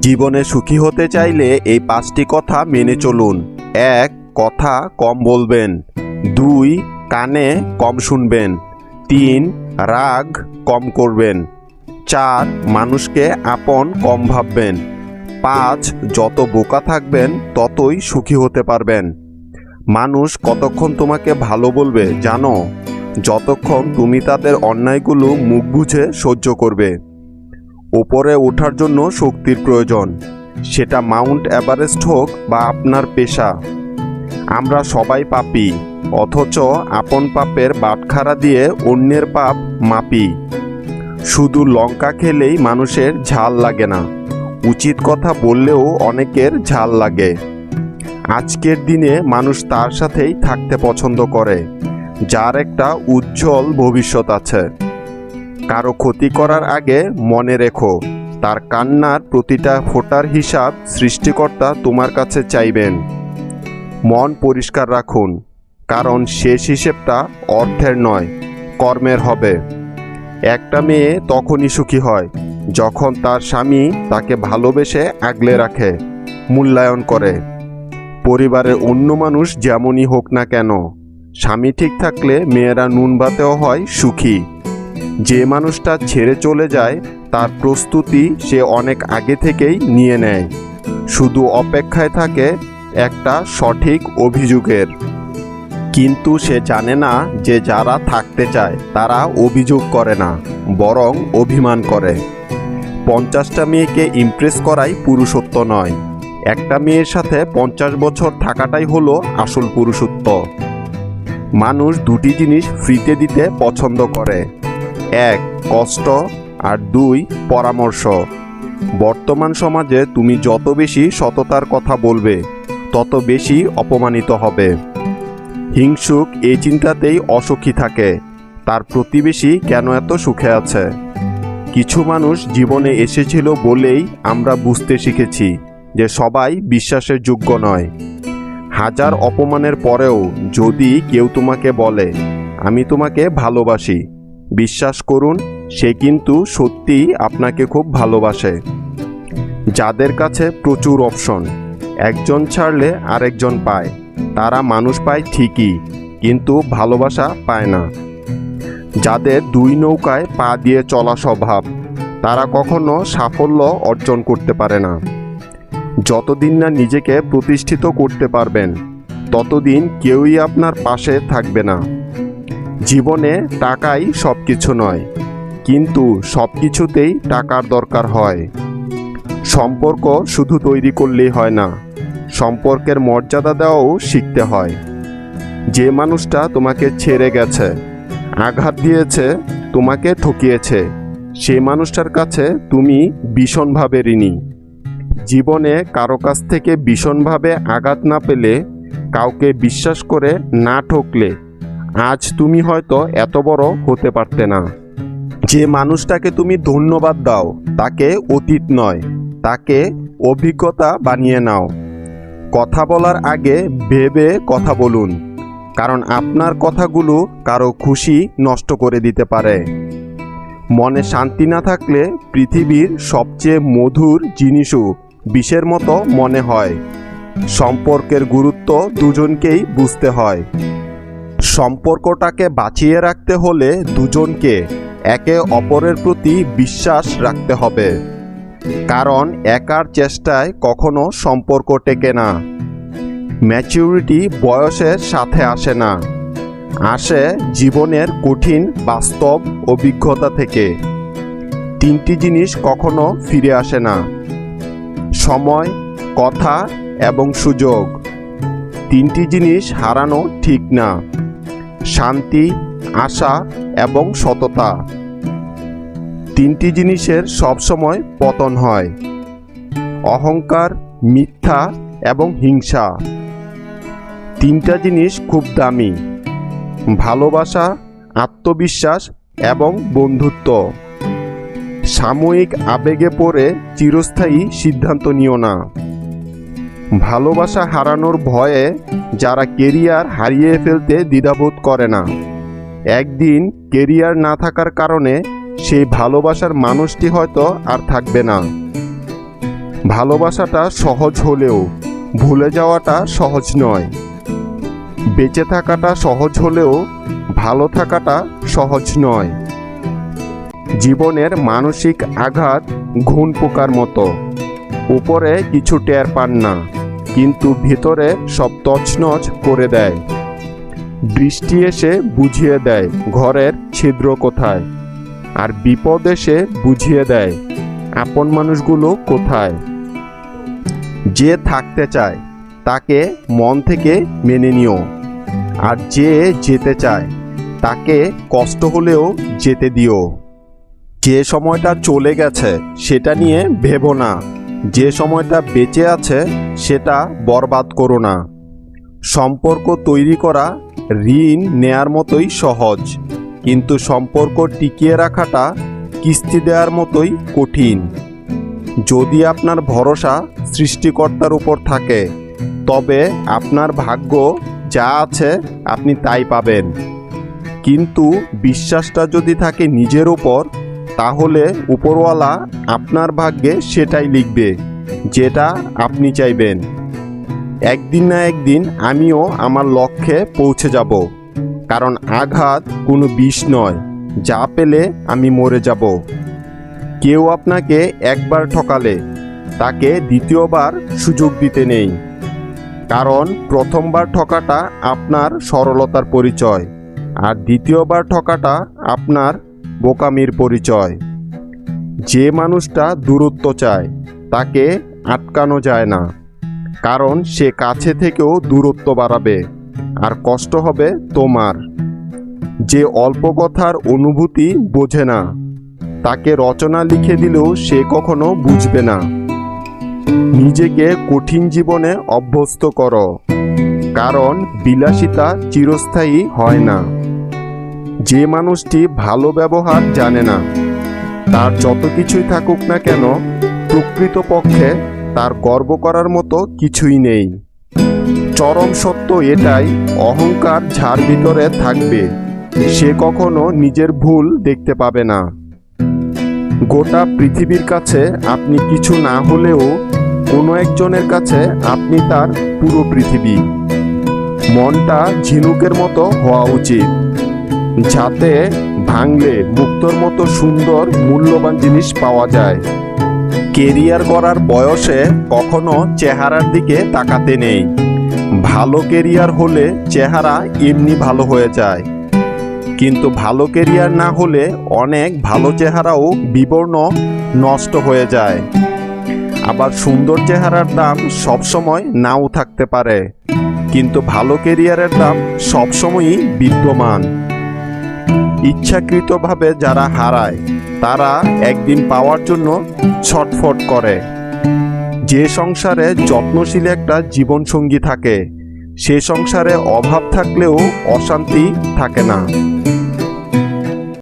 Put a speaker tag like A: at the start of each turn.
A: জীবনে সুখী হতে চাইলে এই 5টি কথা মেনে চলুন। 1. কথা কম বলবেন। 2. কানে কম শুনবেন। 3. রাগ কম করবেন। 4. মানুষকে আপন কম ভাববেন। 5. যত বোকা থাকবেন ততই সুখী হতে পারবেন। মানুষ কতক্ষণ তোমাকে ভালো বলবে জানো? যতক্ষণ তুমি তাদের অন্যায়গুলো মুখ বুজে সহ্য করবে। ওপরে ওঠার জন্য শক্তির প্রয়োজন, সেটা মাউন্ট এভারেস্ট হোক বা আপনার পেশা। আমরা সবাই পাপী, অথচ আপন পাপের বাটখারা দিয়ে অন্যের পাপ মাপি। শুধু লঙ্কা খেলেই মানুষের ঝাল লাগে না, উচিত কথা বললেও অনেকের ঝাল লাগে। আজকের দিনে মানুষ তার সাথেই থাকতে পছন্দ করে যার একটা উজ্জ্বল ভবিষ্যৎ আছে। কারো ক্ষতি করার আগে মনে রেখো, তার কান্নার প্রতিটা ফোঁটার হিসাব সৃষ্টিকর্তা তোমার কাছে চাইবেন। মন পরিষ্কার রাখুন, কারণ শেষ হিসেবটা অর্থের নয়, কর্মের হবে। একটা মেয়ে তখনই সুখী হয় যখন তার স্বামী তাকে ভালোবেসে আগলে রাখে, মূল্যায়ন করে। পরিবারের অন্য মানুষ যেমনই হোক না কেন, স্বামী ঠিক থাকলে মেয়েরা নুন ভাতেও হয় সুখী। যে মানুষটা ছেড়ে চলে যায় তার প্রস্তুতি সে অনেক আগে থেকেই নিয়ে নেয়, শুধু অপেক্ষায় থাকে একটা সঠিক অভিযোগের। কিন্তু সে জানে না যে যারা থাকতে চায় তারা অভিযোগ করে না, বরং অভিমান করে। 50টা মেয়েকে ইমপ্রেস করাই পুরুষত্ব নয়, একটা মেয়ের সাথে 50 বছর থাকাটাই হলো আসল পুরুষত্ব। মানুষ দুটি জিনিস ফ্রিতে দিতে পছন্দ করে, 1. কষ্ট, আর 2. পরামর্শ। বর্তমান সমাজে তুমি যত বেশি সততার কথা বলবে তত বেশি অপমানিত হবে। হিংসুক এই চিন্তাতেই অসুখী থাকে, তার প্রতিবেশী কেন এত সুখে আছে। কিছু মানুষ জীবনে এসেছিল বলেই আমরা বুঝতে শিখেছি যে সবাই বিশ্বাসের যোগ্য নয়। হাজার অপমানের পরেও যদি কেউ তোমাকে বলে আমি তোমাকে ভালোবাসি, বিশ্বাস করুন সে কিন্তু সত্যিই আপনাকে খুব ভালোবাসে। যাদের কাছে প্রচুর অপশন, একজন ছাড়লে আরেকজন পায়, তারা মানুষ পায় ঠিকই, কিন্তু ভালোবাসা পায় না। যাদের 2 নৌকায় পা দিয়ে চলা স্বভাব, তারা কখনো সাফল্য অর্জন করতে পারে না। যতদিন না নিজেকে প্রতিষ্ঠিত করতে পারবেন ততদিন কেউই আপনার পাশে থাকবে না। জীবনে টাকাই সব কিছু নয়, কিন্তু সব কিছুতেই টাকার দরকার হয়। সম্পর্ক শুধু তৈরি করলেই হয় না, সম্পর্কের মর্যাদা দেওয়াও শিখতে হয়। যে মানুষটা তোমাকে ছেড়ে গেছে, আঘাত দিয়েছে, তোমাকে ঠকিয়েছে, সেই মানুষটার কাছে তুমি ভীষণভাবে ঋণী। জীবনে কারো কাছ থেকে ভীষণভাবে আঘাত না পেলে, কাউকে বিশ্বাস করে না ঠকলে আজ তুমি হয়তো এত বড় হতে পারতে না। যে মানুষটাকে তুমি ধন্যবাদ দাও তাকে অতীত নয়, তাকে অভিজ্ঞতা বানিয়ে নাও। কথা বলার আগে ভেবে কথা বলুন, কারণ আপনার কথাগুলো কারো খুশি নষ্ট করে দিতে পারে। মনে শান্তি না থাকলে পৃথিবীর সবচেয়ে মধুর জিনিসও বিষের মতো মনে হয়। সম্পর্কের গুরুত্ব দুজনকেই বুঝতে হয়। সম্পর্কটাকে বাঁচিয়ে রাখতে হলে দুজনকে একে অপরের প্রতি বিশ্বাস রাখতে হবে, কারণ একার চেষ্টায় কখনো সম্পর্ক টেকে না। ম্যাচুরিটি বয়সের সাথে আসে না, আসে জীবনের কঠিন বাস্তব অভিজ্ঞতা থেকে। 3টি জিনিস কখনো ফিরে আসে না, সময়, কথা এবং সুযোগ। 3টি জিনিস হারানো ঠিক না, শান্তি, আশা এবং সততা। 3টি জিনিসের সবসময় পতন হয়, অহংকার, মিথ্যা এবং হিংসা। 3টা জিনিস খুব দামি, ভালোবাসা, আত্মবিশ্বাস এবং বন্ধুত্ব। সাময়িক আবেগে পড়ে চিরস্থায়ী সিদ্ধান্ত নিও না। ভালোবাসা হারানোর ভয়ে যারা কেরিয়ার হারিয়ে ফেলতে দ্বিধাবোধ করে না, একদিন কেরিয়ার না থাকার কারণে সেই ভালোবাসার মানুষটি হয়তো আর থাকবে না। ভালোবাসাটা সহজ হলেও ভুলে যাওয়াটা সহজ নয়। বেঁচে থাকাটা সহজ হলেও ভালো থাকাটা সহজ নয়। জীবনের মানসিক আঘাত ঘুণ পোকার মতো, উপরে কিছু টের পান না, কিন্তু ভিতরে সব তছনছ করে দেয়। বৃষ্টি এসে বুঝিয়ে দেয় ঘরের ছিদ্র কোথায়, আর বিপদ এসে বুঝিয়ে দেয় আপন মানুষগুলো কোথায়। যে থাকতে চায় তাকে মন থেকে মেনে নিও, আর যে যেতে চায় তাকে কষ্ট হলেও যেতে দিও। যে সময়টা চলে গেছে সেটা নিয়ে ভেবো না, যে সময়টা বেঁচে আছে সেটা বরবাদ করো না। সম্পর্ক তৈরি করা ঋণ নেয়ার মতোই সহজ, কিন্তু সম্পর্ক টিকিয়ে রাখাটা কিস্তি দেওয়ার মতোই কঠিন। যদি আপনার ভরসা সৃষ্টিকর্তার উপর থাকে, তবে আপনার ভাগ্য যা আছে আপনি তাই পাবেন। কিন্তু বিশ্বাসটা যদি থাকে নিজের উপর, তাহলে উপরওয়ালা আপনার ভাগ্যে সেটাই লিখবে যেটা আপনি চাইবেন। একদিন না একদিন আমিও আমার লক্ষ্যে পৌঁছে যাব, কারণ আঘাত কোনো বিষ নয়, যা পেলে আমি মরে যাব। কেউ আপনাকে একবার ঠকালে তাকে দ্বিতীয়বার সুযোগ দিতে নেই, কারণ প্রথমবার ঠকাটা আপনার সরলতার পরিচয়, আর দ্বিতীয়বার ঠকাটা আপনার বোকামির পরিচয়। যে মানুষটা দূরত্ব চায় তাকে আটকানো যায় না, কারণ সে কাছে থেকেও দূরত্ব বাড়াবে, আর কষ্ট হবে তোমার। যে অল্প কথার অনুভূতি বোঝে না, তাকে রচনা লিখে দিলেও সে কখনো বুঝবে না। নিজেকে কঠিন জীবনে অভ্যস্ত করো, কারণ বিলাসিতা চিরস্থায়ী হয় না। যে মানুষটি ভালো ব্যবহার জানে না, তার যত কিছুই থাকুক না কেন, প্রকৃতপক্ষে তার গর্ব করার মতো কিছুই নেই। চরম সত্য এটাই, অহংকার যার ভিতরে থাকবে সে কখনো নিজের ভুল দেখতে পাবে না। গোটা পৃথিবীর কাছে আপনি কিছু না হলেও কোনো একজনের কাছে আপনি তার পুরো পৃথিবী। মনটা ঝিনুকের মতো হওয়া উচিত, যাতে ভাঙলে মুক্তোর মতো সুন্দর মূল্যবান জিনিস পাওয়া যায়। কেরিয়ার গড়ার বয়সে কখনো চেহারার দিকে তাকাতে নেই। ভালো কেরিয়ার হলে চেহারা এমনি ভালো হয়ে যায়, কিন্তু ভালো কেরিয়ার না হলে অনেক ভালো চেহারাও বিবর্ণ নষ্ট হয়ে যায়। আবার সুন্দর চেহারার দাম সবসময় নাও থাকতে পারে, কিন্তু ভালো কেরিয়ারের দাম সবসময়ই বিদ্যমান। ইচ্ছাকৃতভাবে যারা হারায় তারা একদিন পাওয়ার জন্য ছটফট করে। যে সংসারে যত্নশীল একটা জীবনসঙ্গী থাকে, সে সংসারে অভাব থাকলেও অশান্তি থাকে না।